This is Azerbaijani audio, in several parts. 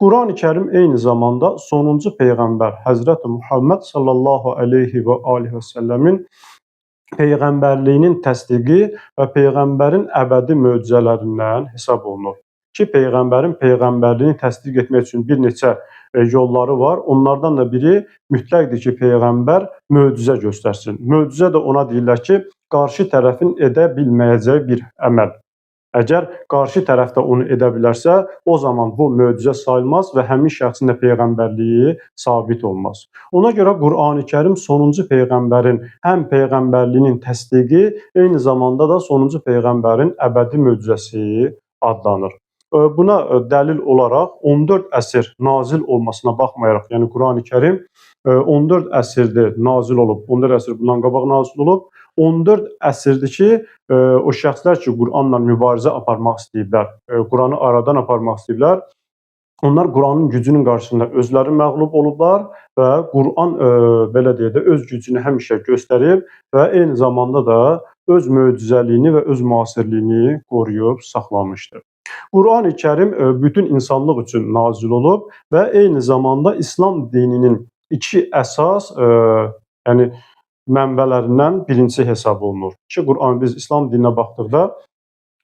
Qurani-Kərim eyni zamanda sonuncu peyğəmbər Həzrəti Muhammed sallallahu əleyhi və alihi və səlləmin peyğəmbərliyinin təsdiqi və peyğəmbərin əbədi möcüzələrindən hesab olunur. Ki, peyğəmbərin peyğəmbərliyini təsdiq etmək üçün bir neçə yolları var. Onlardan da biri mütləqdir ki, peyğəmbər möcüzə göstərsin. Möcüzə də ona deyirlər ki, qarşı tərəfin edə bilməyəcəyi bir əməl. Əgər qarşı tərəf də onu edə bilərsə, o zaman bu möcüzə sayılmaz və həmin şəxsin də peyğəmbərliyi sabit olmaz. Ona görə Qurani-Kərim sonuncu peyğəmbərin həm peyğəmbərliyinin təsdiqi, eyni zamanda da sonuncu peyğəmbərin əbədi möcüzəsi adlanır. Buna dəlil olaraq 14 əsr nazil olmasına baxmayaraq, yəni Qurani-Kərim 14 əsrdir nazil olub, 14 əsr bundan qabaq nazil olub. 14 əsrdir ki, o şəxslər ki, Quranla mübarizə aparmaq istəyiblər, Quranı aradan aparmaq istəyiblər, onlar Quranın gücünün qarşısında özləri məğlub olublar və Quran, belə deyək də, öz gücünü həmişə göstərib və eyni zamanda da öz möcüzəliyini və öz müasirliyini qoruyub saxlamışdır. Qurani-Kərim bütün insanlıq üçün nazil olub və eyni zamanda İslam dininin iki əsas, yəni mənbələrindən birincisi hesab olunur. Ki, biz İslam dininə baxdıqda,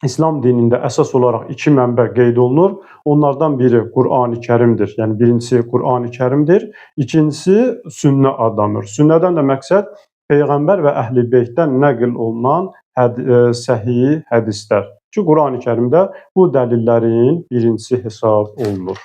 İslam dinində əsas olaraq iki mənbə qeyd olunur. Onlardan biri Qurani-Kərimdir. Yəni, birincisi Qurani-Kərimdir. İkincisi sünnə adlanır. Sünnədən də məqsəd Peyğəmbər və Əhl-i Beytdən nəql olunan səhih hədislər. Ki, Qurani-Kərimdə bu dəlillərin birincisi hesab olunur.